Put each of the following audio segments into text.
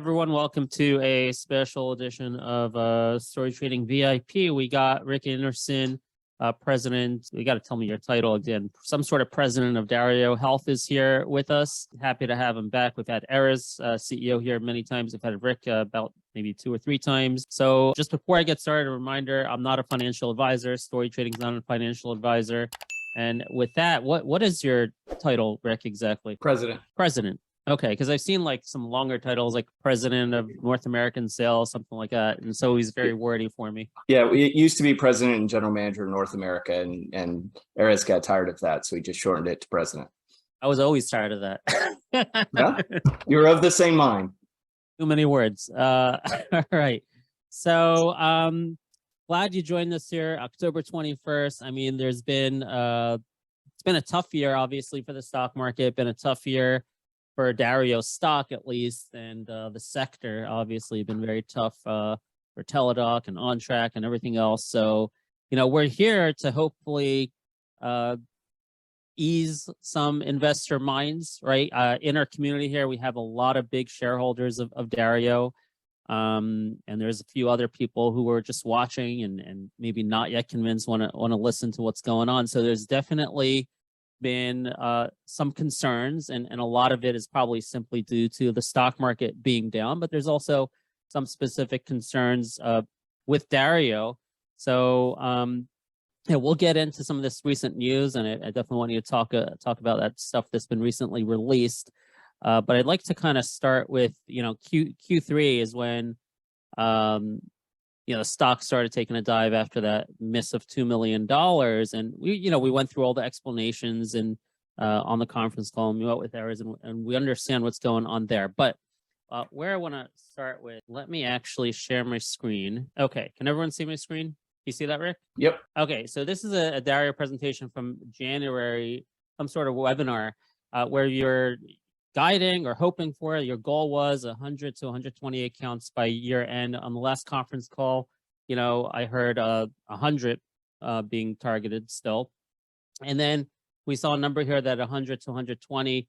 everyone. Welcome to a special edition of Story Trading VIP. We got Rick Anderson, president. You got to tell me your title again. Some sort of president of DarioHealth is here with us. Happy to have him back. We've had Erez, CEO, here many times. We've had Rick about maybe 2 or 3 times. So just before I get started, a reminder, I'm not a financial advisor. Story Trading is not a financial advisor. And with that, what is your title, Rick, exactly? President. President. Okay, because I've seen like some longer titles like president of North American sales, something like that. And so he's very wordy for me. Yeah, it used to be president and general manager of North America, and Erez got tired of that, so he just shortened it to president. I was always tired of that. Yeah, you're of the same mind. Too many words. All right. So glad you joined us here, October 21st. I mean, there's been it's been a tough year, obviously, for the stock market, been a tough year for Dario stock, at least, and the sector obviously been very tough for Teladoc and On Track and everything else. So, we're here to hopefully ease some investor minds, right? In our community here, we have a lot of big shareholders of Dario, and there's a few other people who are just watching and maybe not yet convinced, want to listen to what's going on. So there's definitely been some concerns, and a lot of it is probably simply due to the stock market being down, but there's also some specific concerns with Dario. So we'll get into some of this recent news, and I definitely want you to talk about that stuff that's been recently released. But I'd like to kind of start with, Q3 is when the stock started taking a dive after that miss of $2 million. And we went through all the explanations and on the conference call, and we met with Erez, and we understand what's going on there. But where I want to start with, let me actually share my screen. Okay, can everyone see my screen? You see that, Rick? Yep. Okay, so this is a Dario presentation from January, some sort of webinar where you're guiding or hoping for, your goal was 100 to 120 accounts by year end. On the last conference call, I heard 100 being targeted still. And then we saw a number here that 100 to 120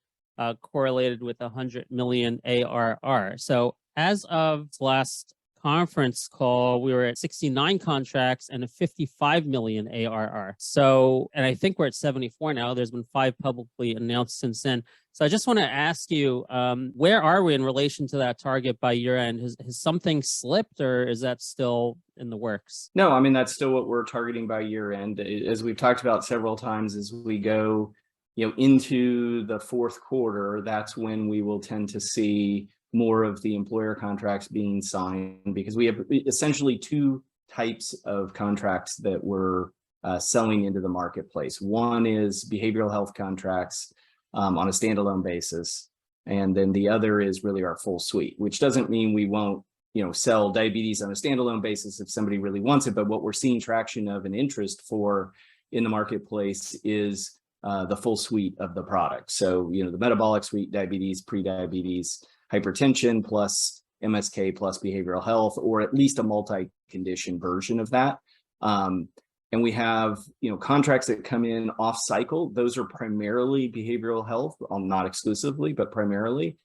correlated with 100 million ARR. So as of last conference call, we were at 69 contracts and a 55 million ARR. So, and I think we're at 74 now. There's been 5 publicly announced since then. So I just want to ask you, where are we in relation to that target by year end? Has something slipped, or is that still in the works? No, I mean, that's still what we're targeting by year end. As we've talked about several times, as we go, into the fourth quarter, that's when we will tend to see more of the employer contracts being signed, because we have essentially 2 types of contracts that we're selling into the marketplace. One is behavioral health contracts on a standalone basis, and then the other is really our full suite, which doesn't mean we won't sell diabetes on a standalone basis if somebody really wants it. But what we're seeing traction of and interest for in the marketplace is the full suite of the product. So the metabolic suite, diabetes, pre-diabetes, hypertension plus MSK plus behavioral health, or at least a multi-condition version of that. And we have, contracts that come in off cycle. Those are primarily behavioral health, not exclusively, but primarily.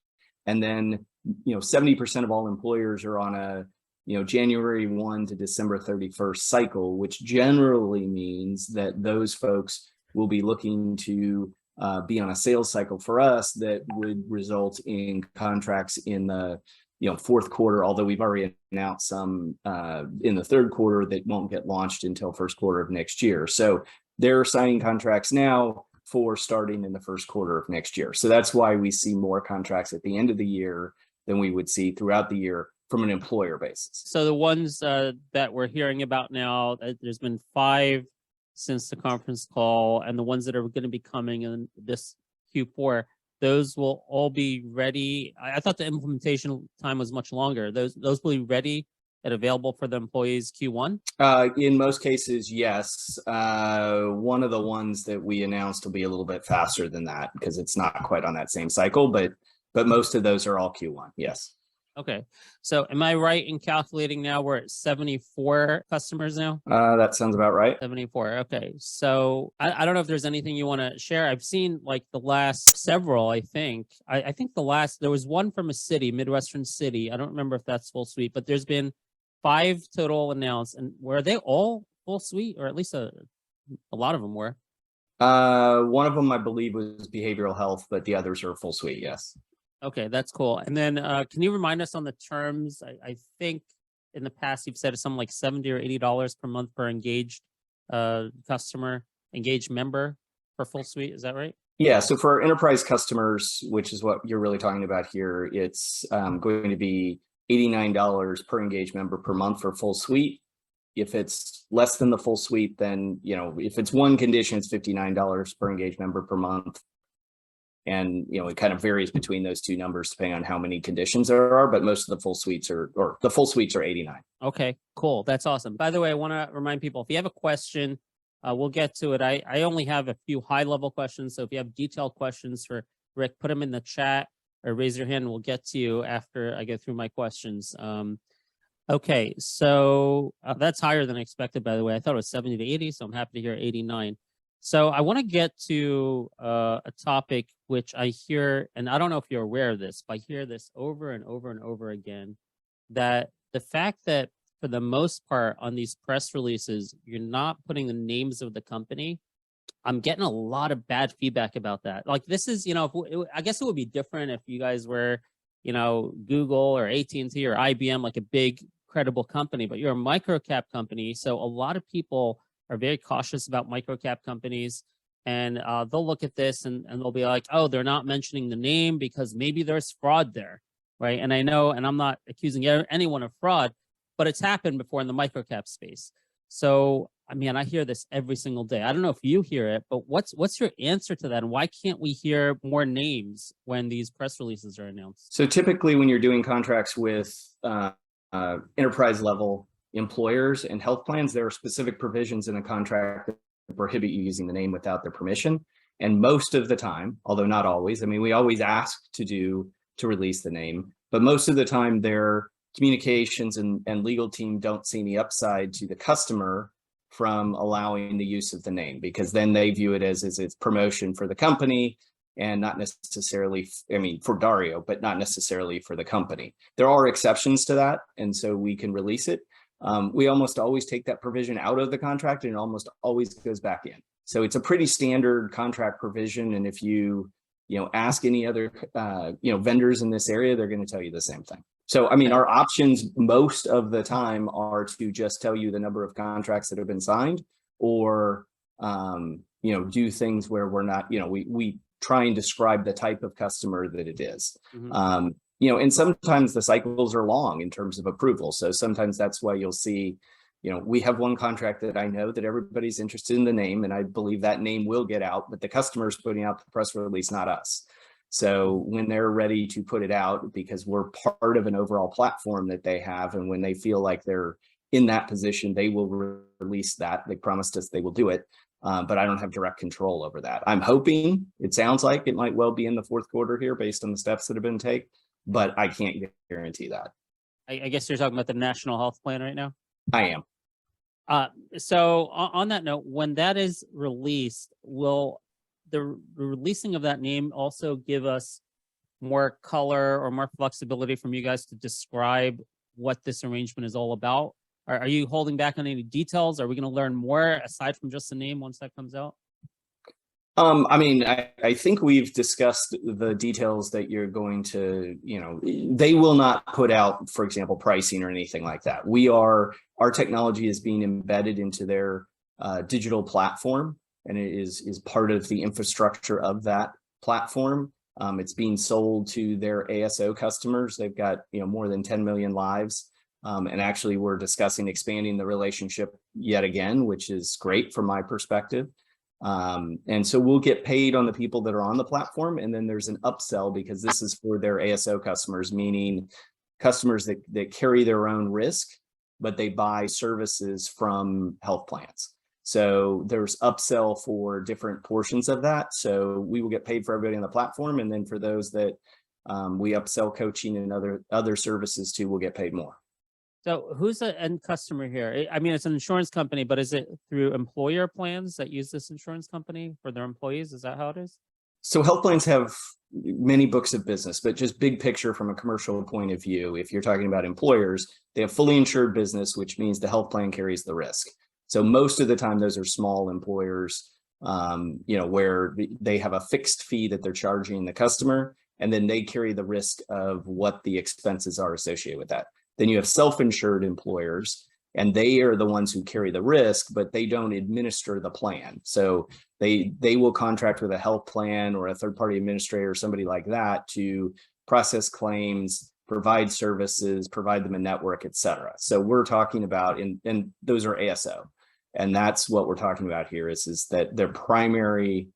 And then, 70% of all employers are on a, January 1 to December 31st cycle, which generally means that those folks will be looking to be on a sales cycle for us that would result in contracts in the fourth quarter, although we've already announced some in the third quarter that won't get launched until first quarter of next year. So they're signing contracts now for starting in the first quarter of next year. So that's why we see more contracts at the end of the year than we would see throughout the year from an employer basis. So the ones that we're hearing about now, there's been 5 since the conference call, and the ones that are going to be coming in this Q4, those will all be ready. I thought the implementation time was much longer. Those will be ready and available for the employees Q1? In most cases, yes. One of the ones that we announced will be a little bit faster than that because it's not quite on that same cycle, but most of those are all Q1, yes. Okay. So am I right in calculating now we're at 74 customers now? That sounds about right. 74. Okay. So I don't know if there's anything you want to share. I've seen like the last several, I think. I think there was one from a city, Midwestern city. I don't remember if that's full suite, but there's been 5 total announced. And were they all full suite, or at least a lot of them were? One of them, I believe, was behavioral health, but the others are full suite. Yes. Okay, that's cool. And then can you remind us on the terms? I think in the past you've said it's something like $70 or $80 per month per engaged customer, engaged member for full suite. Is that right? Yeah. So for enterprise customers, which is what you're really talking about here, it's going to be $89 per engaged member per month for full suite. If it's less than the full suite, then, if it's one condition, it's $59 per engaged member per month. And, it kind of varies between those two numbers depending on how many conditions there are, but most of the full suites are 89. Okay, cool. That's awesome. By the way, I want to remind people, if you have a question, we'll get to it. I only have a few high level questions. So if you have detailed questions for Rick, put them in the chat or raise your hand and we'll get to you after I get through my questions. Okay, so that's higher than expected, by the way. I thought it was 70 to 80, so I'm happy to hear 89. So I want to get to a topic which I hear, and I don't know if you're aware of this, but I hear this over and over and over again, that the fact that for the most part on these press releases, you're not putting the names of the company. I'm getting a lot of bad feedback about that. Like this is, I guess it would be different if you guys were, Google or AT&T or IBM, like a big credible company, but you're a micro cap company. So a lot of people are very cautious about micro cap companies, and they'll look at this and they'll be like, oh, they're not mentioning the name because maybe there's fraud there, right? And I know, and I'm not accusing anyone of fraud, but it's happened before in the micro cap space. So, I mean, I hear this every single day. I don't know if you hear it, but what's your answer to that? And why can't we hear more names when these press releases are announced? So typically when you're doing contracts with enterprise level employers and health plans, there are specific provisions in a contract that prohibit you using the name without their permission. And most of the time, although not always, I mean, we always ask to release the name, but most of the time their communications and legal team don't see any upside to the customer from allowing the use of the name, because then they view it as it's promotion for the company and not necessarily, for Dario, but not necessarily for the company. There are exceptions to that, and so we can release it. We almost always take that provision out of the contract and it almost always goes back in. So it's a pretty standard contract provision. And if you ask any other, vendors in this area, they're going to tell you the same thing. So, our options most of the time are to just tell you the number of contracts that have been signed, or, do things where we're not, we try and describe the type of customer that it is. Mm-hmm. And sometimes the cycles are long in terms of approval. So sometimes that's why you'll see, we have one contract that I know that everybody's interested in the name, and I believe that name will get out, but the customer's putting out the press release, not us. So when they're ready to put it out, because we're part of an overall platform that they have, and when they feel like they're in that position, they will release that. They promised us they will do it. But I don't have direct control over that. I'm hoping, it sounds like it might well be in the fourth quarter here based on the steps that have been taken, but I can't guarantee that. I guess you're talking about the national health plan right now? I am. So on that note, when that is released, will the releasing of that name also give us more color or more flexibility from you guys to describe what this arrangement is all about? Are you holding back on any details? Are we going to learn more aside from just the name once that comes out? I think we've discussed the details that you're going to, they will not put out, for example, pricing or anything like that. Our technology is being embedded into their digital platform, and it is part of the infrastructure of that platform. It's being sold to their ASO customers. They've got, more than 10 million lives. And actually we're discussing expanding the relationship yet again, which is great from my perspective. And so we'll get paid on the people that are on the platform. And then there's an upsell, because this is for their ASO customers, meaning customers that carry their own risk, but they buy services from health plans. So there's upsell for different portions of that. So we will get paid for everybody on the platform. And then for those that we upsell coaching and other services too, we'll get paid more. So who's the end customer here? I mean, it's an insurance company, but is it through employer plans that use this insurance company for their employees? Is that how it is? So health plans have many books of business, but just big picture from a commercial point of view, if you're talking about employers, they have fully insured business, which means the health plan carries the risk. So most of the time, those are small employers, where they have a fixed fee that they're charging the customer, and then they carry the risk of what the expenses are associated with that. Then you have self-insured employers, and they are the ones who carry the risk, but they don't administer the plan. So they will contract with a health plan or a third-party administrator or somebody like that to process claims, provide services, provide them a network, et cetera. So we're talking about, and those are ASO. And that's what we're talking about here is that their primary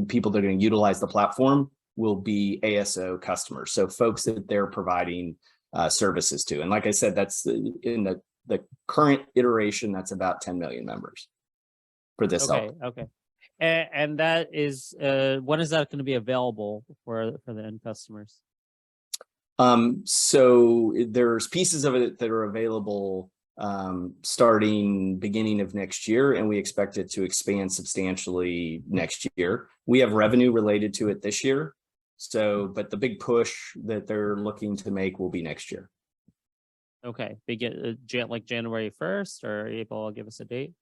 people that are going to utilize the platform will be ASO customers. So folks that they're providing services to. And like I said, that's in the current iteration, that's about 10 million members for this. Okay. And that is, when is that going to be available for the end customers? So there's pieces of it that are available starting beginning of next year, and we expect it to expand substantially next year. We have revenue related to it this year. So, but the big push that they're looking to make will be next year. Okay, begin like January 1st, or April? Give us a date.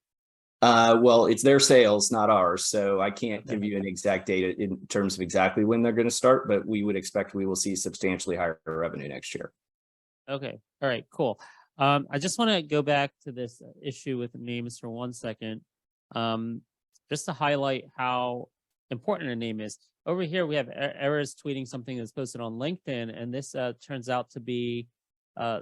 Well, it's their sales, not ours. So I can't give you an exact date in terms of exactly when they're going to start, but we would expect we will see substantially higher revenue next year. Okay. All right, cool. I just want to go back to this issue with names for 1 second, just to highlight how important a name is. Over here, we have Errors tweeting something that's posted on LinkedIn, and this turns out to be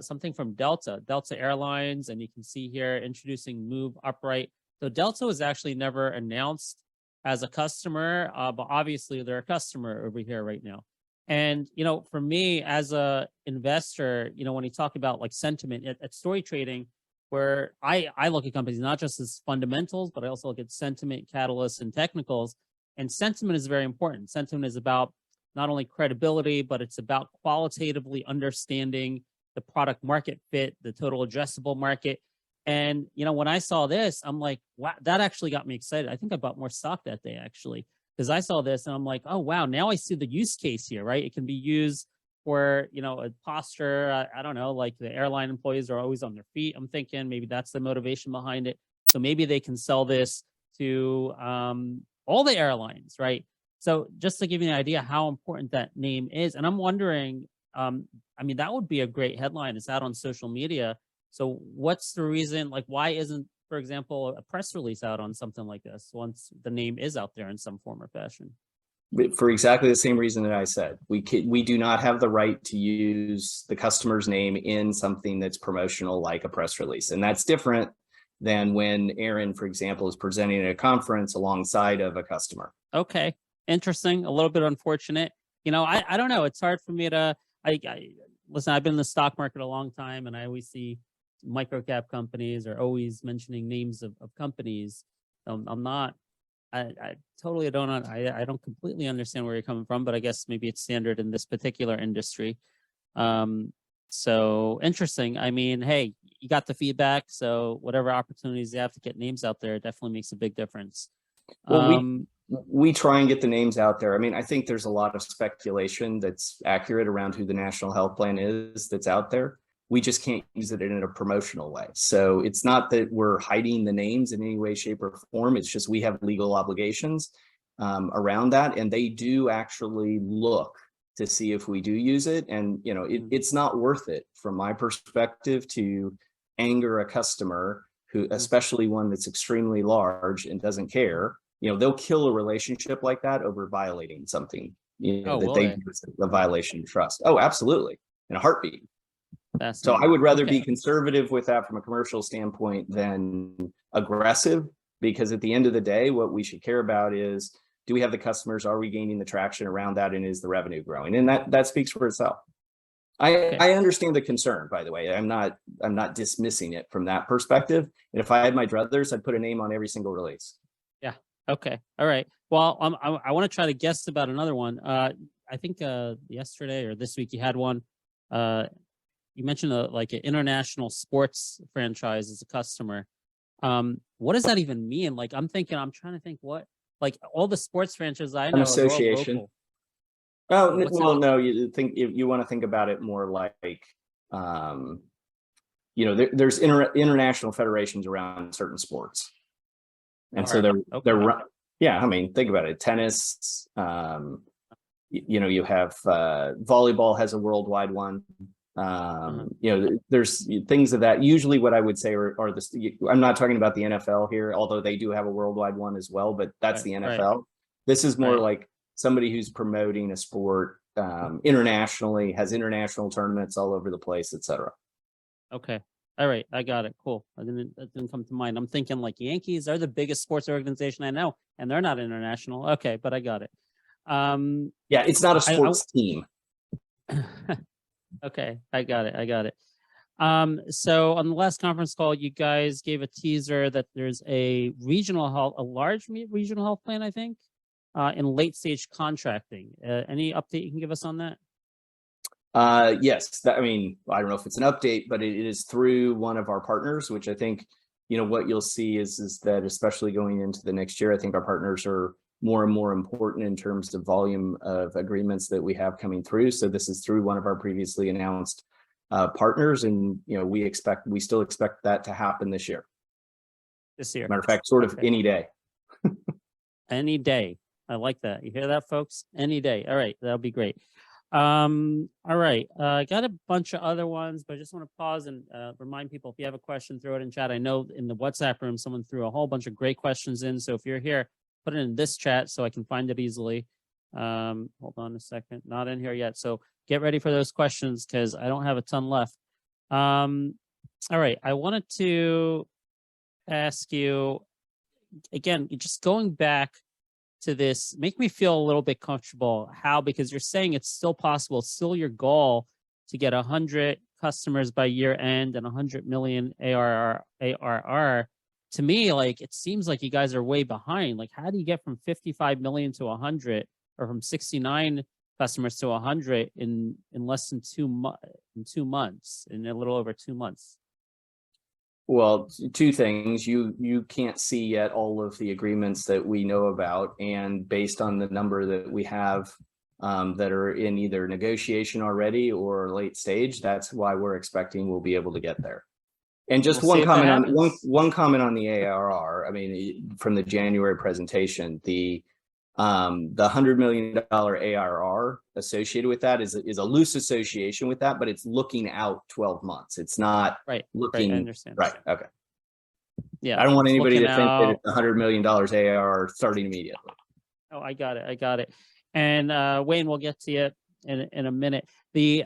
something from Delta Airlines, and you can see here introducing Move Upright. So Delta was actually never announced as a customer, but obviously they're a customer over here right now. And, for me as a investor, when you talk about like sentiment at StoryTrading, where I look at companies not just as fundamentals, but I also look at sentiment, catalysts, and technicals. And sentiment is very important. Sentiment is about not only credibility, but it's about qualitatively understanding the product market fit, the total addressable market. And, when I saw this, I'm like, wow, that actually got me excited. I think I bought more stock that day, actually, because I saw this and I'm like, oh, wow, now I see the use case here, right? It can be used for, a posture. I don't know, like the airline employees are always on their feet. I'm thinking maybe that's the motivation behind it. So maybe they can sell this to all the airlines, right? So just to give you an idea how important that name is. And I'm wondering, that would be a great headline. It's out on social media. So what's the reason, like, why isn't, for example, a press release out on something like this once the name is out there in some form or fashion? For exactly the same reason that I said, we do not have the right to use the customer's name in something that's promotional like a press release. And that's different than when Aaron, for example, is presenting at a conference alongside of a customer. Okay. Interesting. A little bit unfortunate. I don't know. It's hard for me to, listen, I've been in the stock market a long time, and I always see micro cap companies are always mentioning names of companies. I totally don't, I don't completely understand where you're coming from, but I guess maybe it's standard in this particular industry. So interesting. I mean, hey, you got the feedback. So whatever opportunities you have to get names out there, it definitely makes a big difference. Well, we try and get the names out there. I mean, I think there's a lot of speculation that's accurate around who the national health plan is that's out there. We just can't use it in a promotional way. So it's not that we're hiding the names in any way, shape, or form. It's just we have legal obligations around that. And they do actually look to see if we do use it. And, it's not worth it from my perspective to anger a customer who, especially one that's extremely large and doesn't care. They'll kill a relationship like that over violating something, that they view as a violation of trust. Oh, absolutely. In a heartbeat. So I would rather be conservative with that from a commercial standpoint than aggressive, because at the end of the day, what we should care about is, do we have the customers? Are we gaining the traction around that? And is the revenue growing? And that speaks for itself. I understand the concern, by the way. I'm not dismissing it from that perspective. And if I had my druthers, I'd put a name on every single release. Yeah. Okay. All right. Well, I want to try to guess about another one. I think yesterday or this week you had one. You mentioned like an international sports franchise as a customer. What does that even mean? Like, I'm trying to think what, like all the sports franchises I know, An they're all association. local. Oh, What's well, no, you want to think about it more like, there's international federations around certain sports. And so they're, yeah, I mean, think about it. Tennis, you have volleyball has a worldwide one. There's things of that. Usually what I would say are I'm not talking about the NFL here, although they do have a worldwide one as well, but that's the NFL. Right. This is more like somebody who's promoting a sport internationally, has international tournaments all over the place, etc. Okay. All right. I got it. Cool. That didn't come to mind. I'm thinking like Yankees are the biggest sports organization I know, and they're not international. Okay, but I got it. Yeah, it's not a sports team. Okay, I got it. So on the last conference call, you guys gave a teaser that there's a large regional health plan, I think, in late stage contracting. Any update you can give us on that? Yes, I mean, I don't know if it's an update, but it is through one of our partners, which I think, what you'll see is that, especially going into the next year, I think our partners are more and more important in terms of volume of agreements that we have coming through. So this is through one of our previously announced partners, and we still expect that to happen this year. Matter of fact, sort of any day. Any day. I like that. You hear that, folks? Any day. All right, that'll be great. All right. I got a bunch of other ones, but I just want to pause and remind people, if you have a question, throw it in chat. I know in the WhatsApp room, someone threw a whole bunch of great questions in. So if you're here, put it in this chat so I can find it easily. Hold on a second. Not in here yet. So get ready for those questions because I don't have a ton left. All right. I wanted to ask you, again, just going back to this, make me feel a little bit comfortable. How? Because you're saying it's still possible, it's still your goal to get 100 customers by year end and 100 million ARR. To me, like, it seems like you guys are way behind. Like, how do you get from 55 million to 100, or from 69 customers to 100 in less than 2 months, in a little over 2 months? Well, two things. You can't see yet all of the agreements that we know about, and based on the number that we have that are in either negotiation already or late stage, that's why we're expecting we'll be able to get there. And just one comment on the ARR. I mean, from the January presentation, the $100 million ARR associated with that is a loose association with that, but it's looking out 12 months. It's not looking. Right, I understand. Right. Okay. Yeah. I don't want anybody to think that it's $100 million ARR starting immediately. Oh, I got it. And Wayne, we'll get to you in a minute. The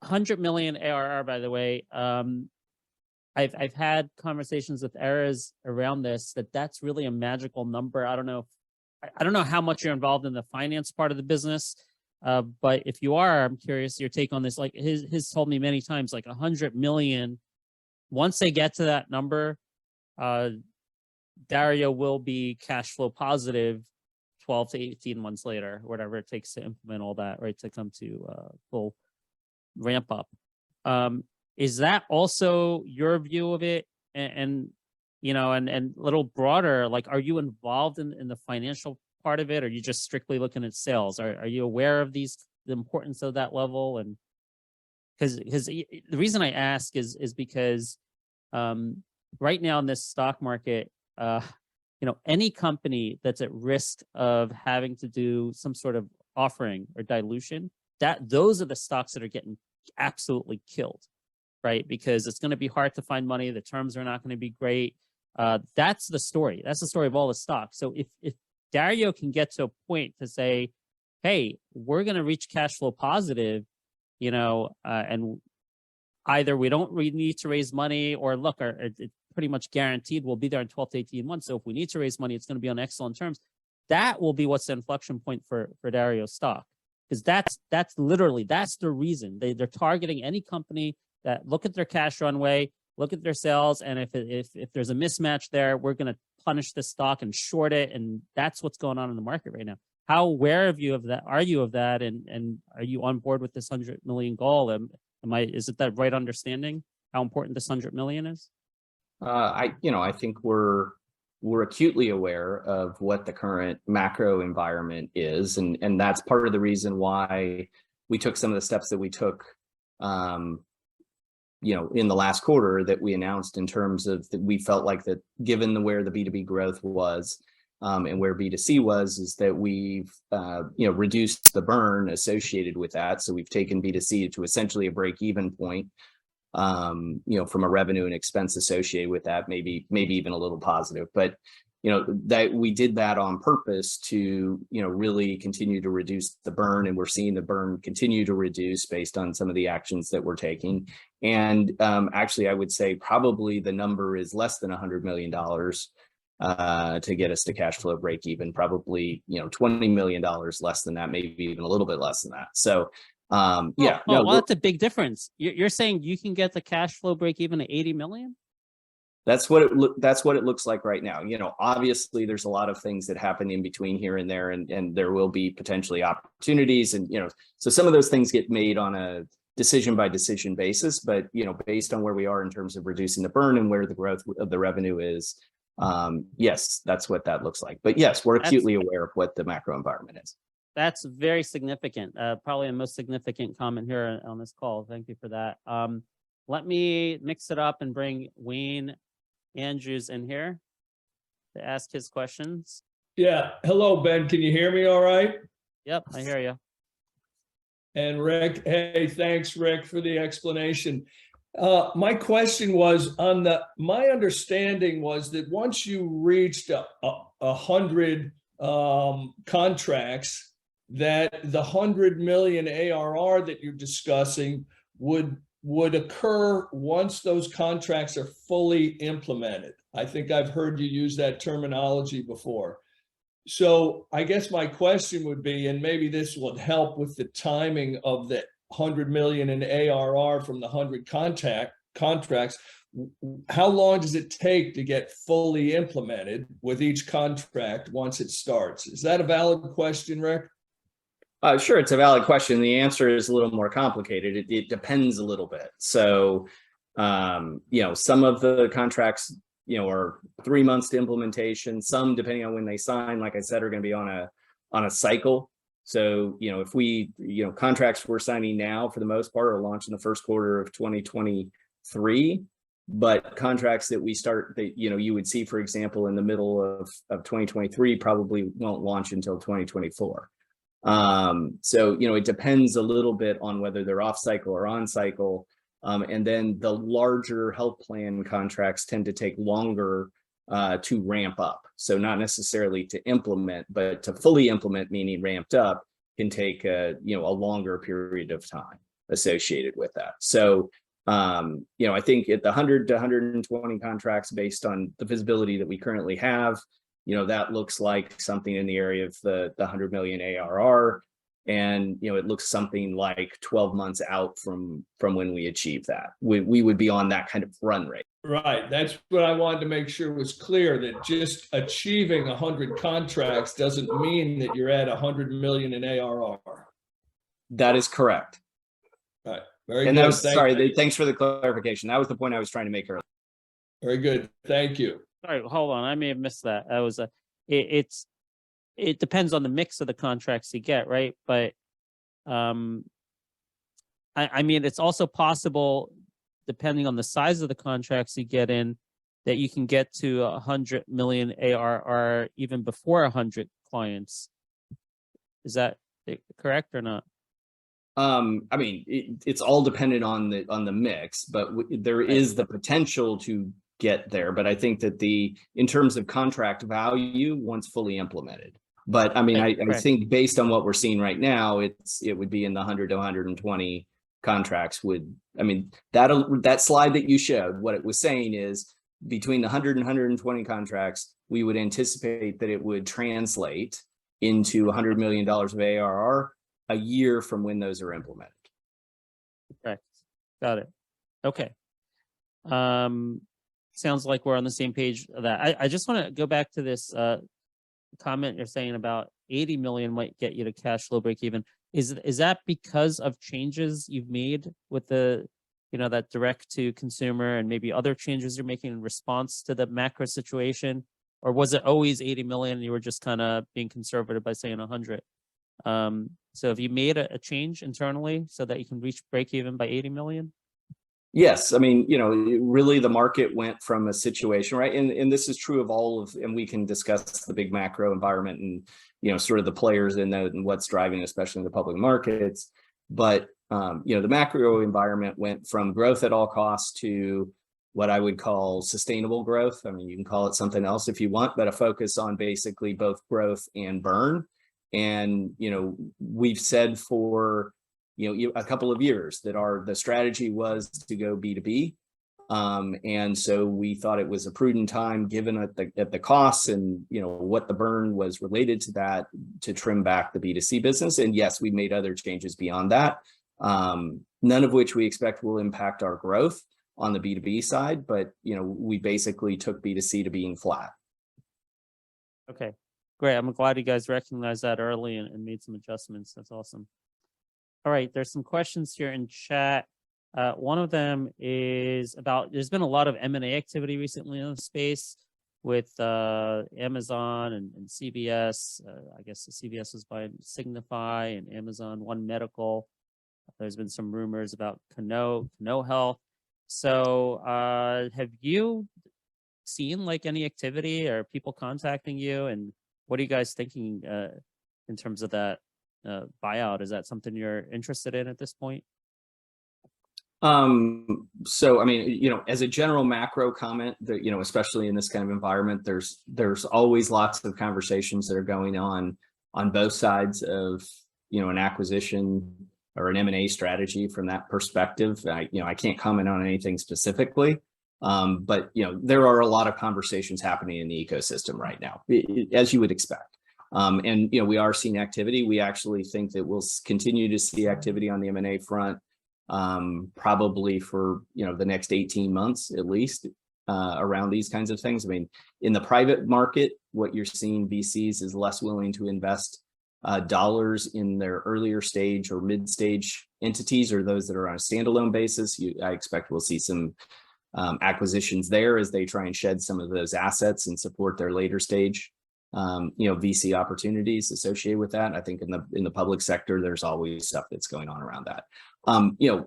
100 million ARR, by the way, I've had conversations with Erez around this, that's really a magical number. I don't know how much you're involved in the finance part of the business, but if you are, I'm curious your take on this. Like his told me many times, like 100 million, once they get to that number, Dario will be cash flow positive 12 to 18 months later, whatever it takes to implement all that, right, to come to full ramp up. Is that also your view of it? And a little broader, like, are you involved in the financial part of it, or are you just strictly looking at sales? Are you aware of the importance of that level? And because the reason I ask is because right now in this stock market, any company that's at risk of having to do some sort of offering or dilution, those are the stocks that are getting absolutely killed, right? Because it's going to be hard to find money. The terms are not going to be great. That's the story. That's the story of all the stocks. So if Dario can get to a point to say, hey, we're going to reach cash flow positive, and either we don't need to raise money, or look, it's pretty much guaranteed we'll be there in 12 to 18 months. So if we need to raise money, it's going to be on excellent terms. That will be what's the inflection point for Dario's stock. Because that's the reason they're targeting any company that look at their cash runway, look at their sales, and if there's a mismatch there, we're going to punish the stock and short it, and that's what's going on in the market right now. how aware of that are you of that, and are you on board with this 100 million goal? Is it that right understanding how important this 100 million is? I think we're acutely aware of what the current macro environment is, and that's part of the reason why we took some of the steps that we took, in the last quarter that we announced, in terms of that we felt like that given where the B2B growth was, and where B2C was, is that we've reduced the burn associated with that. So we've taken B2C to essentially a break-even point. From a revenue and expense associated with that, maybe even a little positive, but that we did that on purpose to really continue to reduce the burn, and we're seeing the burn continue to reduce based on some of the actions that we're taking. And actually, I would say probably the number is less than $100 million to get us to cash flow break even. Probably $20 million less than that, maybe even a little bit less than that. So. That's a big difference. You're saying you can get the cash flow break even at 80 million? That's what it looks like right now. Obviously there's a lot of things that happen in between here and there, and there will be potentially opportunities, and so some of those things get made on a decision by decision basis, but based on where we are in terms of reducing the burn and where the growth of the revenue is, yes, that's what that looks like. But yes, we're acutely aware of what the macro environment is. That's very significant. Probably the most significant comment here on this call. Thank you for that. Let me mix it up and bring Wayne Andrews in here to ask his questions. Yeah. Hello, Ben. Can you hear me all right? Yep, I hear you. And Rick, hey, thanks, Rick, for the explanation. My question was my understanding was that once you reached 100 contracts, that the 100 million ARR that you're discussing would occur once those contracts are fully implemented. I think I've heard you use that terminology before. So I guess my question would be, and maybe this will help with the timing of the 100 million in ARR from the 100 contracts, how long does it take to get fully implemented with each contract once it starts? Is that a valid question, Rick? Sure, it's a valid question. The answer is a little more complicated. It depends a little bit. So, some of the contracts, are 3 months to implementation. Some, depending on when they sign, like I said, are going to be on a cycle. So, if we, contracts we're signing now, for the most part, are launched in the first quarter of 2023. But contracts that we start that, you would see, for example, in the middle of 2023, probably won't launch until 2024. So, it depends a little bit on whether they're off cycle or on cycle. And then the larger health plan contracts tend to take longer to ramp up. So not necessarily to implement, but to fully implement, meaning ramped up, can take a longer period of time associated with that. So, I think at the 100 to 120 contracts, based on the visibility that we currently have, that looks like something in the area of the 100 million ARR. And, it looks something like 12 months out from when we achieve that. We would be on that kind of run rate. Right. That's what I wanted to make sure was clear, that just achieving 100 contracts doesn't mean that you're at 100 million in ARR. That is correct. Right. Very and good. That was, thanks for the clarification. That was the point I was trying to make earlier. Very good. Thank you. Sorry, hold on. I may have missed that. That was it depends on the mix of the contracts you get, right? But I mean, it's also possible, depending on the size of the contracts you get in, that you can get to 100 million ARR even before 100 clients. Is that correct or not? I mean, it's all dependent on the mix, but there is the potential to get there. But I think that in terms of contract value, once fully implemented. But I mean, I think based on what we're seeing right now, it would be in the 100 to 120 contracts. That slide that you showed, what it was saying is between the 100 and 120 contracts, we would anticipate that it would translate into $100 million of ARR a year from when those are implemented. Okay, got it. Okay. Sounds like we're on the same page of that. I just want to go back to this comment you're saying about 80 million might get you to cash flow break even. Is that because of changes you've made with the, that direct to consumer and maybe other changes you're making in response to the macro situation? Or was it always 80 million and you were just kind of being conservative by saying 100? So have you made a change internally so that you can reach break even by 80 million? Yes, I mean, really the market went from a situation, right? And this is true of all of, and we can discuss the big macro environment and, sort of the players in that and what's driving, especially in the public markets. But, the macro environment went from growth at all costs to what I would call sustainable growth. I mean, you can call it something else if you want, but a focus on basically both growth and burn. And, we've said for, a couple of years that the strategy was to go B2B. And so we thought it was a prudent time, given at the costs and, what the burn was related to that, to trim back the B2C business. And yes, we made other changes beyond that, none of which we expect will impact our growth on the B2B side. But, we basically took B2C to being flat. Okay, great. I'm glad you guys recognized that early and made some adjustments. That's awesome. All right, there's some questions here in chat. One of them is about, there's been a lot of M&A activity recently in the space with Amazon and CVS. I guess CVS was buying Signify and Amazon One Medical. There's been some rumors about Cano Health. So have you seen like any activity or people contacting you? And what are you guys thinking in terms of that buyout? Is that something you're interested in at this point? So, I mean, as a general macro comment that, especially in this kind of environment, there's always lots of conversations that are going on both sides of, an acquisition or an M&A strategy from that perspective. I can't comment on anything specifically. But, there are a lot of conversations happening in the ecosystem right now, as you would expect. And, we are seeing activity. We actually think that we'll continue to see activity on the M&A front, probably for, the next 18 months, at least, around these kinds of things. I mean, in the private market, what you're seeing VCs is less willing to invest dollars in their earlier stage or mid-stage entities, or those that are on a standalone basis. I expect we'll see some acquisitions there as they try and shed some of those assets and support their later stage VC opportunities associated with that. I think in the public sector, there's always stuff that's going on around that.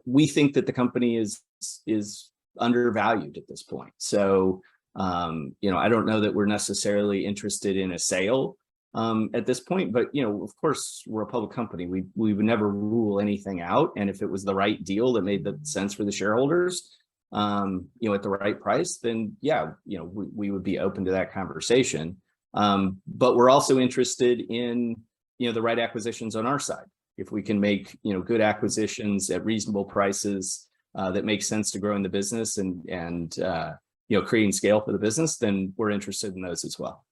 We think that the company is undervalued at this point. So, I don't know that we're necessarily interested in a sale at this point, but, of course, we're a public company. We would never rule anything out. And if it was the right deal that made the sense for the shareholders, at the right price, then yeah, we would be open to that conversation. But we're also interested in, the right acquisitions on our side. If we can make, good acquisitions at reasonable prices that make sense to growing the business and creating scale for the business, then we're interested in those as well.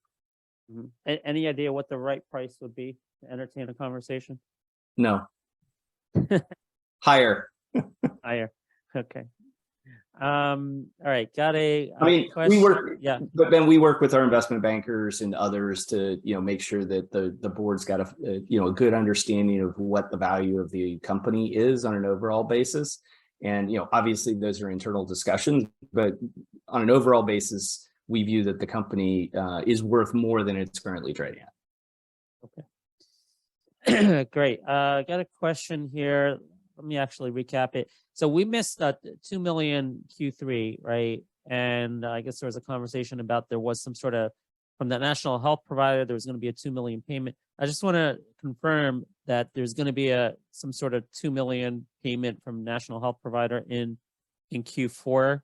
Mm-hmm. Any idea what the right price would be to entertain a conversation? No. Higher. Higher. Okay. All right. Got a question. We work, yeah, but then we work with our investment bankers and others to, make sure that the board's got a good understanding of what the value of the company is on an overall basis. And, obviously those are internal discussions, but on an overall basis, we view that the company is worth more than it's currently trading at. Okay. Great. I got a question here. Let me actually recap it. So we missed 2 million Q3, right? And I guess there was a conversation about there was some sort of, from the national health provider, there was going to be a 2 million payment. I just want to confirm that there's going to be some sort of 2 million payment from national health provider in Q4,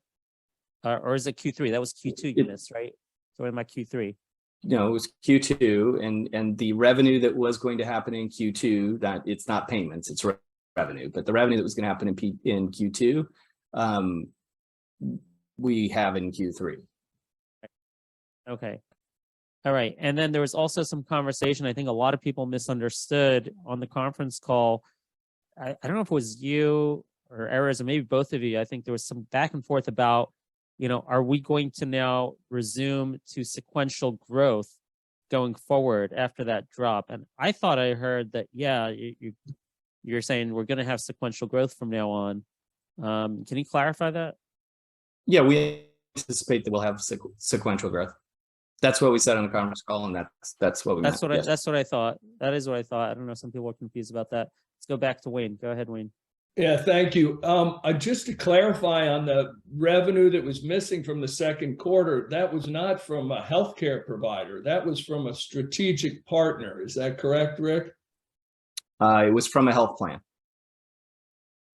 or is it Q3? That was Q2 you missed, right? So in my Q3. No, it was Q2, and the revenue that was going to happen in Q2, that it's not payments, it's revenue, but the revenue that was going to happen in Q2, we have in Q3. Okay. All right. And then there was also some conversation, I think a lot of people misunderstood on the conference call. I don't know if it was you or Erez, or maybe both of you. I think there was some back and forth about, are we going to now resume to sequential growth going forward after that drop. And I thought I heard that, yeah, you're saying we're going to have sequential growth from now on. Can you clarify that? Yeah, we anticipate that we'll have sequential growth. That's what we said on the conference call, and that's what we That's meant. what Yes. that's what I thought. That is what I thought. I don't know. Some people are confused about that. Let's go back to Wayne. Go ahead, Wayne. Yeah, thank you. Just to clarify on the revenue that was missing from the second quarter, that was not from a healthcare provider. That was from a strategic partner. Is that correct, Rick? It was from a health plan.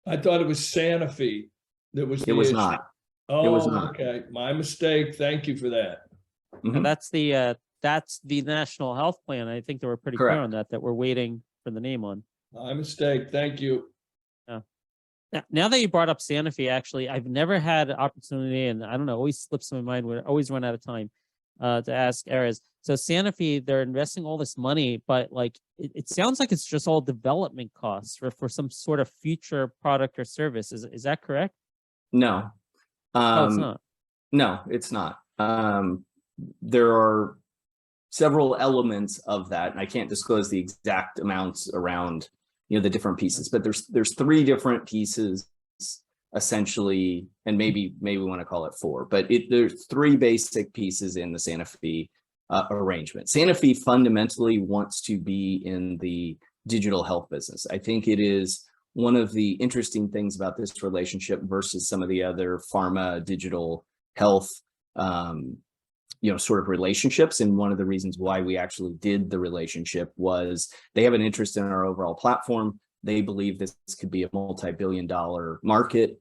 I thought it was Sanofi that was the It was issue. not. Oh, It was not. okay. My mistake. Thank you for that. Mhm. And that's the national health plan. I think they were pretty clear on that we're waiting for the name on. My mistake. Thank you. Now that you brought up Sanofi, actually, I've never had an opportunity, and I don't know, always slips my mind. We always run out of time to ask Erez. So Sanofi, they're investing all this money, but like it sounds like it's just all development costs for some sort of future product or service. Is that correct? No. Oh, it's not. No, it's not. There are several elements of that, and I can't disclose the exact amounts around, the different pieces, but there's three different pieces essentially, and maybe we want to call it four, but there's three basic pieces in the Sanofi arrangement. Sanofi fundamentally wants to be in the digital health business. I think it is one of the interesting things about this relationship versus some of the other pharma digital health sort of relationships. And one of the reasons why we actually did the relationship was they have an interest in our overall platform. They believe this could be a multi-billion-dollar market.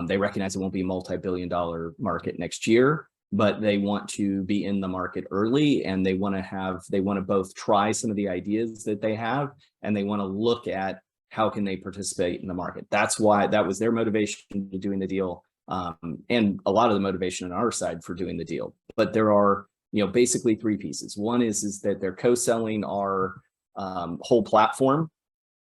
They recognize it won't be a multi-billion-dollar market next year, but they want to be in the market early, and they want to both try some of the ideas that they have, and they want to look at how can they participate in the market. That's why that was their motivation to doing the deal. And a lot of the motivation on our side for doing the deal. But there are, basically three pieces. One is that they're co-selling our whole platform,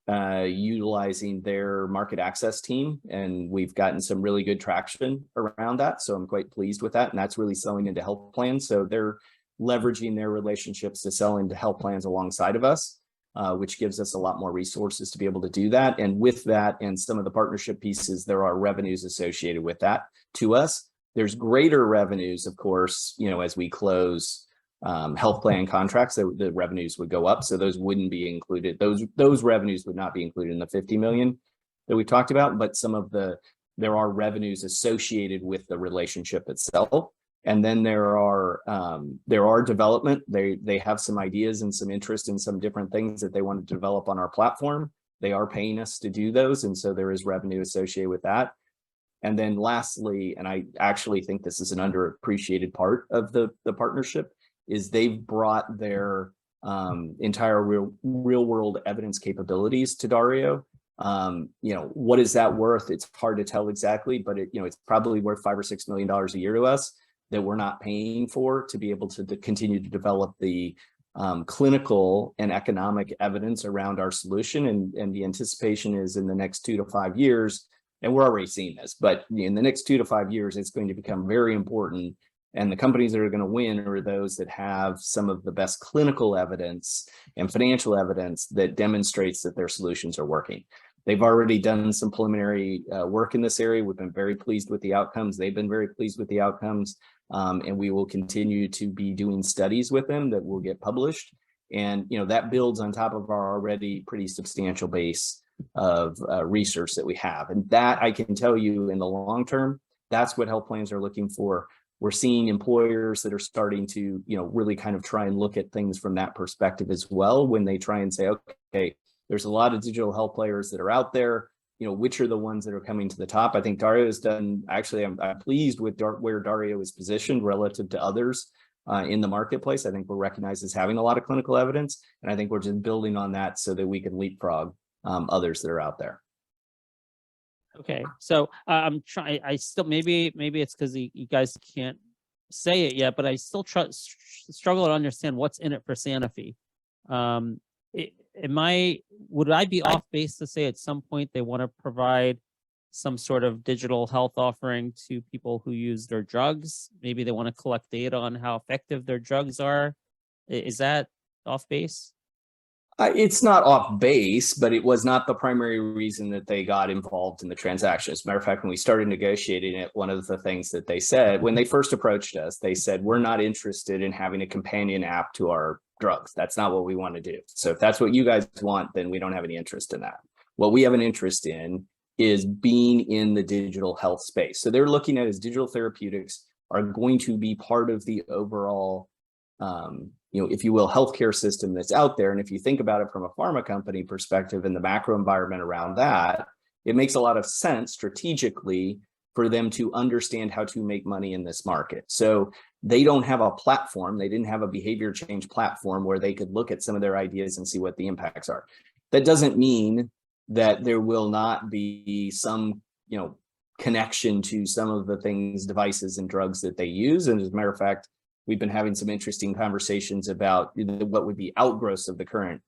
utilizing their market access team. And we've gotten some really good traction around that. So I'm quite pleased with that. And that's really selling into health plans. So they're leveraging their relationships to sell into health plans alongside of us. Which gives us a lot more resources to be able to do that. And with that and some of the partnership pieces, there are revenues associated with that to us. There's greater revenues, of course, as we close health plan contracts, the revenues would go up. So those wouldn't be included. Those revenues would not be included in the 50 million that we talked about, but there are revenues associated with the relationship itself. And then there are development. They have some ideas and some interest in some different things that they want to develop on our platform. They are paying us to do those, and so there is revenue associated with that. And then lastly, and I actually think this is an underappreciated part of the partnership, is they've brought their entire real world evidence capabilities to Dario. What is that worth? It's hard to tell exactly, but it's probably worth $5 or $6 million a year to us that we're not paying for to be able to continue to develop the clinical and economic evidence around our solution. And the anticipation is in the next 2 to 5 years, and we're already seeing this, but in the next 2 to 5 years, it's going to become very important. And the companies that are going to win are those that have some of the best clinical evidence and financial evidence that demonstrates that their solutions are working. They've already done some preliminary work in this area. We've been very pleased with the outcomes. They've been very pleased with the outcomes. And we will continue to be doing studies with them that will get published. And, that builds on top of our already pretty substantial base of research that we have. And that I can tell you in the long term, that's what health plans are looking for. We're seeing employers that are starting to, really kind of try and look at things from that perspective as well, when they try and say, okay, there's a lot of digital health players that are out there. Which are the ones that are coming to the top? I think Dario has done, actually, I'm pleased with where Dario is positioned relative to others in the marketplace. I think we're recognized as having a lot of clinical evidence, and I think we're just building on that so that we can leapfrog others that are out there. Okay, so I'm trying. I still maybe it's because you guys can't say it yet, but I still struggle to understand what's in it for Sanofi. Would I be off base to say at some point they want to provide some sort of digital health offering to people who use their drugs? Maybe they want to collect data on how effective their drugs are. Is that off base? It's not off base, but it was not the primary reason that they got involved in the transaction. As a matter of fact, when we started negotiating it, one of the things that they said when they first approached us, they said, we're not interested in having a companion app to our drugs. That's not what we want to do. So if that's what you guys want, then we don't have any interest in that. What we have an interest in is being in the digital health space. So they're looking at as digital therapeutics are going to be part of the overall if you will, healthcare system that's out there. And if you think about it from a pharma company perspective and the macro environment around that, it makes a lot of sense strategically for them to understand how to make money in this market. So they don't have a platform. They didn't have a behavior change platform where they could look at some of their ideas and see what the impacts are. That doesn't mean that there will not be some, connection to some of the things, devices and drugs that they use. And as a matter of fact, we've been having some interesting conversations about what would be outgrowths of the current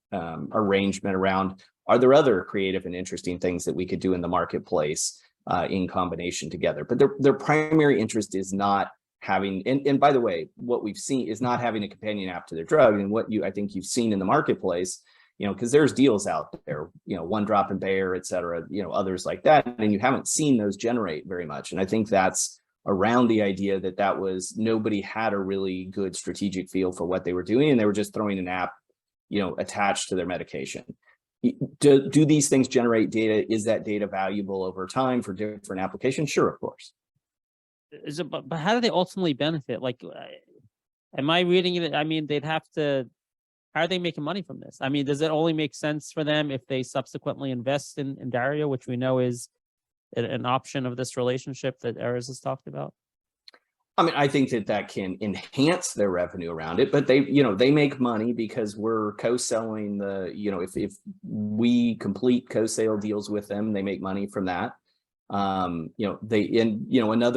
arrangement around, are there other creative and interesting things that we could do in the marketplace in combination together? But their primary interest is not having, and by the way, what we've seen is not having a companion app to their drug. And what I think you've seen in the marketplace, because there's deals out there, One Drop and Bayer, et cetera, others like that. And you haven't seen those generate very much. And I think that's around the idea that was nobody had a really good strategic feel for what they were doing, and they were just throwing an app, attached to their medication. Do these things generate data? Is that data valuable over time for different applications? Sure, of course. But how do they ultimately benefit? Like, am I reading it? I mean, they'd have to. How are they making money from this? I mean, does it only make sense for them if they subsequently invest in Dario, which we know is an option of this relationship that Erez has talked about? I mean, I think that can enhance their revenue around it, but they make money because we're co-selling if we complete co-sale deals with them, they make money from that. Another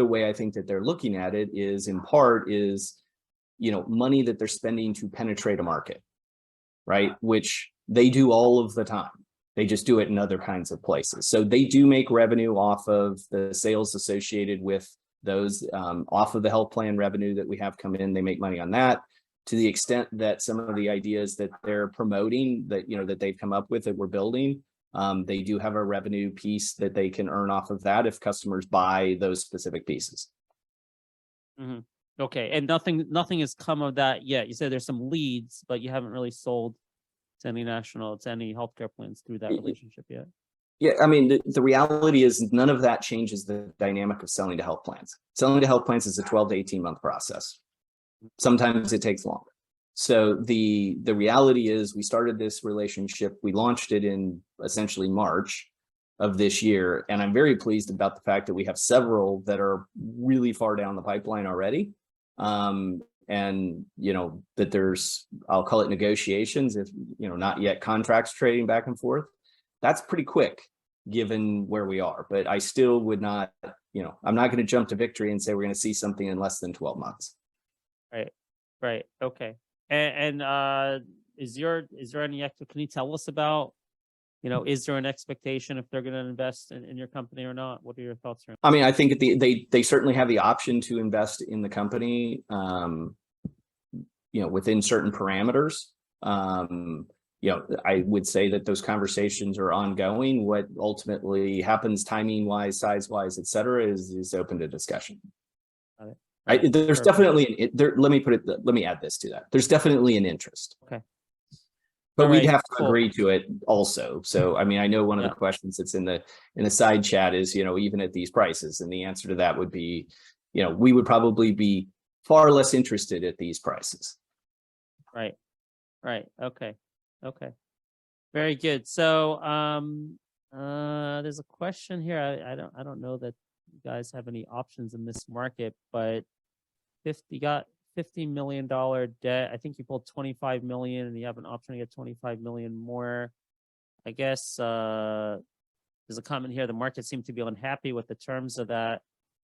way I think that they're looking at it is in part is, money that they're spending to penetrate a market, right? Which they do all of the time. They just do it in other kinds of places. So they do make revenue off of the sales associated with those, off of the health plan revenue that we have come in. They make money on that. To the extent that some of the ideas that they're promoting that they've come up with that we're building, they do have a revenue piece that they can earn off of that if customers buy those specific pieces. Mm-hmm. Okay, and nothing has come of that yet. You said there's some leads, but you haven't really sold to any healthcare plans through that relationship yet. Yeah, I mean, the reality is none of that changes the dynamic of selling to health plans. Selling to health plans is a 12 to 18 month process. Sometimes it takes longer. So the reality is we started this relationship, we launched it in essentially March of this year. And I'm very pleased about the fact that we have several that are really far down the pipeline already. And that there's, I'll call it negotiations, if not yet contracts trading back and forth. That's pretty quick given where we are, but I still would not, I'm not going to jump to victory and say we're going to see something in less than 12 months. Right. Okay. And is there any extra, can you tell us about, is there an expectation if they're going to invest in your company or not? What are your thoughts around? I mean, I think they certainly have the option to invest in the company, within certain parameters. I would say that those conversations are ongoing. What ultimately happens timing wise, size wise, et cetera, is open to discussion. There's definitely, let me add this to that. There's definitely an interest. Okay. But we'd have to agree to it also. So, I mean, I know one of the questions that's in the side chat is, even at these prices, and the answer to that would be, we would probably be far less interested at these prices. Right. Okay. Very good. So, there's a question here. I don't know that you guys have any options in this market, but you got $50 million debt. I think you pulled 25 million and you have an option to get 25 million more. I guess there's a comment here. The market seemed to be unhappy with the terms of that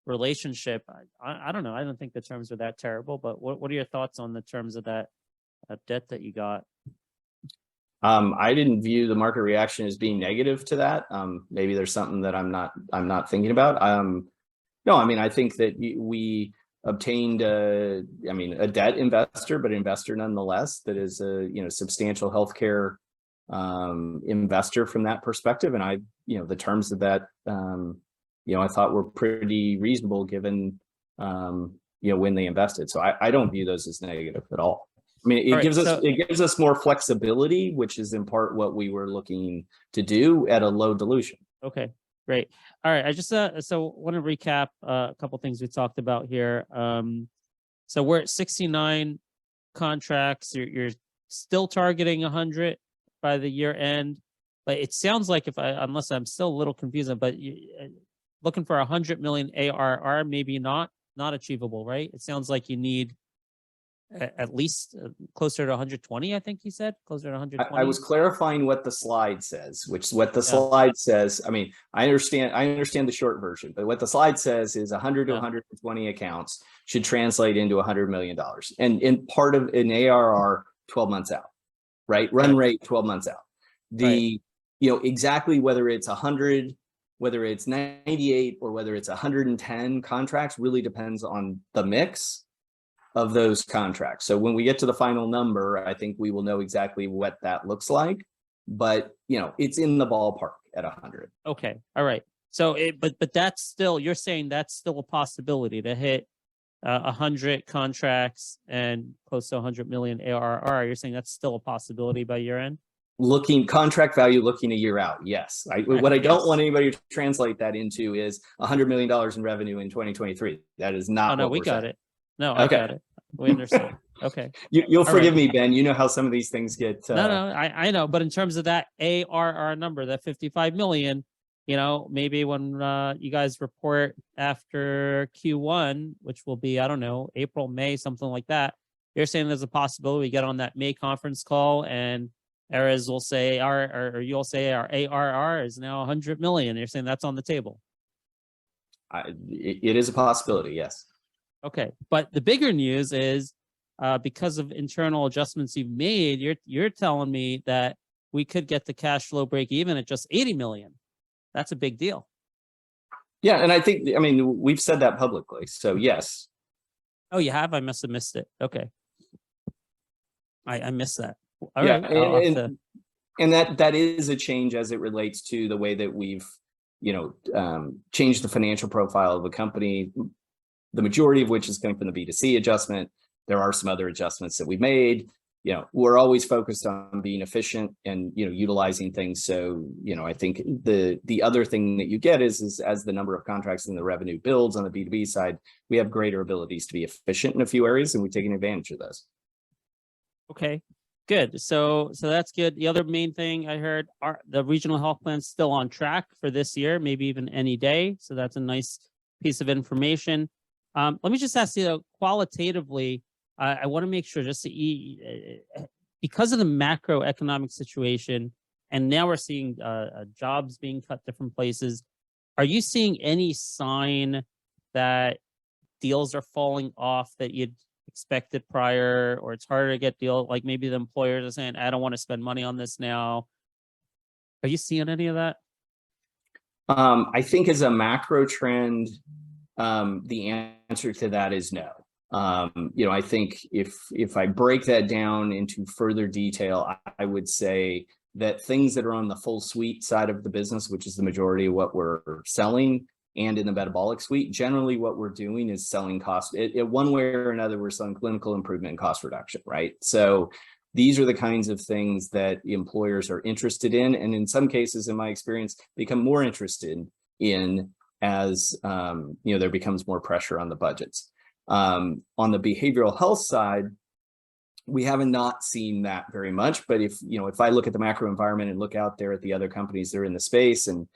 relationship. I don't know. I don't think the terms are that terrible, but what are your thoughts on the terms of that debt that you got? I didn't view the market reaction as being negative to that. Maybe there's something that I'm not thinking about. No, I mean, I think that we obtained a debt investor, but investor nonetheless, that is a substantial healthcare investor from that perspective. And the terms of that I thought were pretty reasonable given when they invested. So I don't view those as negative at all. I mean, it gives us more flexibility, which is in part what we were looking to do at a low dilution. Okay, great. All right, I just so want to recap a couple things we talked about here. So we're at 69 contracts. You're still targeting 100 by the year end, but it sounds like unless I'm still a little confused, but looking for 100 million ARR, maybe not achievable, right? It sounds like you need at least closer to 120, I think you said, closer to 120. I was clarifying what the slide says, slide says. I mean, I understand the short version, but what the slide says is 100 to 120 accounts should translate into $100 million. And in part of an ARR 12 months out, right? Run rate 12 months out. Exactly whether it's 100, whether it's 98, or whether it's 110 contracts really depends on the mix of those contracts. So when we get to the final number, I think we will know exactly what that looks like, but it's in the ballpark at 100. Okay. All right. So but that's still, you're saying that's still a possibility to hit 100 contracts and close to 100 million ARR. You're saying that's still a possibility by year end? Contract value looking a year out. Yes. What I don't want anybody to translate that into is $100 million in revenue in 2023. That is not. Oh, no, we got it. No, I got it. We understand. Okay. You'll forgive me, Ben. You know how some of these things get. No, I know. But in terms of that ARR number, that 55 million, maybe when you guys report after Q1, which will be, I don't know, April, May, something like that, you're saying there's a possibility we get on that May conference call and Erez will say, you'll say our ARR is now 100 million. You're saying that's on the table. It is a possibility, yes. Okay, but the bigger news is because of internal adjustments you've made, you're telling me that we could get the cash flow break even at just 80 million. That's a big deal. Yeah, and I think, we've said that publicly, so yes. Oh, you have? I must have missed it. Okay. I missed that. All yeah, right. And that is a change as it relates to the way that we've, changed the financial profile of the company, the majority of which is coming from the B2C adjustment. There are some other adjustments that we made. We're always focused on being efficient and, utilizing things. So, I think the other thing that you get is as the number of contracts and the revenue builds on the B2B side, we have greater abilities to be efficient in a few areas, and we've taken advantage of those. Okay, good. So that's good. The other main thing I heard are the regional health plans still on track for this year, maybe even any day. So that's a nice piece of information. Let me just ask you qualitatively, I want to make sure just because of the macroeconomic situation, and now we're seeing jobs being cut different places. Are you seeing any sign that deals are falling off that you'd expected prior, or it's harder to get deals? Like maybe the employers are saying, I don't want to spend money on this now. Are you seeing any of that? I think as a macro trend, the answer to that is no. I think if I break that down into further detail, I would say that things that are on the full suite side of the business, which is the majority of what we're selling, and in the metabolic suite, generally what we're doing is selling cost. One way or another, we're selling clinical improvement and cost reduction, right? So these are the kinds of things that employers are interested in, and in some cases, in my experience, become more interested in as there becomes more pressure on the budgets. On the behavioral health side, we haven't not seen that very much. But if I look at the macro environment and look out there at the other companies that are in the space, and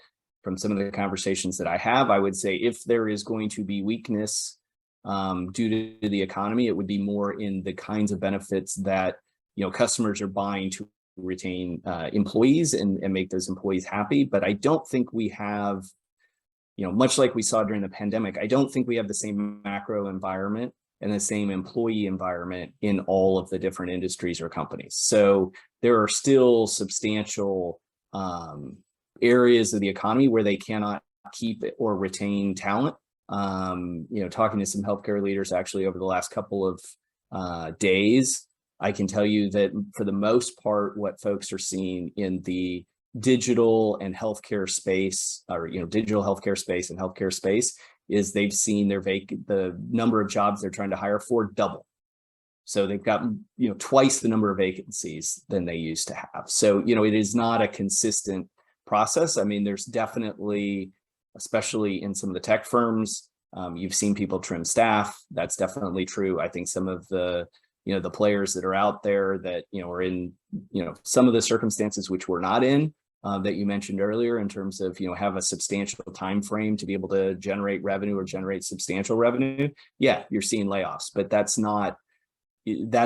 from some of the conversations that I have, I would say if there is going to be weakness due to the economy, it would be more in the kinds of benefits that customers are buying to retain employees and make those employees happy. But I don't think we have, much like we saw during the pandemic, I don't think we have the same macro environment and the same employee environment in all of the different industries or companies. So there are still substantial areas of the economy where they cannot keep or retain talent. Talking to some healthcare leaders actually over the last couple of days, I can tell you that for the most part, what folks are seeing in the digital and healthcare space, or digital healthcare space and healthcare space, is they've seen the number of jobs they're trying to hire for double. So they've got twice the number of vacancies than they used to have. So it is not a consistent process. I mean, there's definitely, especially in some of the tech firms, you've seen people trim staff. That's definitely true. I think some of the the players that are out there that are in some of the circumstances which we're not in, that you mentioned earlier, in terms of have a substantial time frame to be able to generate revenue or generate substantial revenue. Yeah, you're seeing layoffs, but that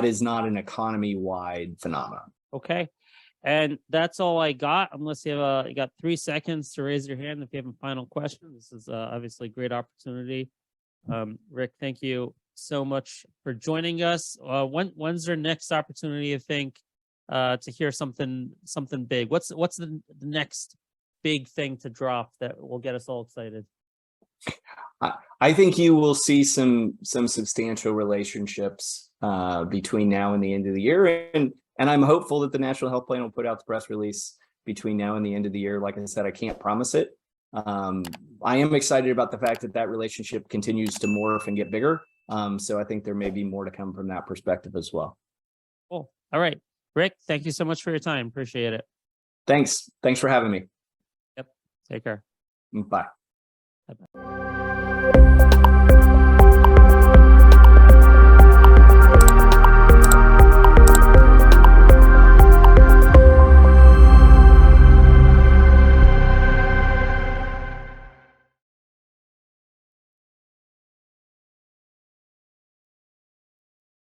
is not an economy-wide phenomenon. Okay. And that's all I got, unless you got 3 seconds to raise your hand if you have a final question. This is obviously a great opportunity. Rick, thank you so much for joining us. When's your next opportunity, you think, to hear something big? What's the next big thing to drop that will get us all excited? I think you will see some substantial relationships between now and the end of the year, and I'm hopeful that the National Health Plan will put out the press release between now and the end of the year. Like I said, I can't promise it. I am excited about the fact that relationship continues to morph and get bigger. So I think there may be more to come from that perspective as well. Cool. All right, Rick, thank you so much for your time. Appreciate it. Thanks for having me. Yep. Take care. Bye. Bye-bye.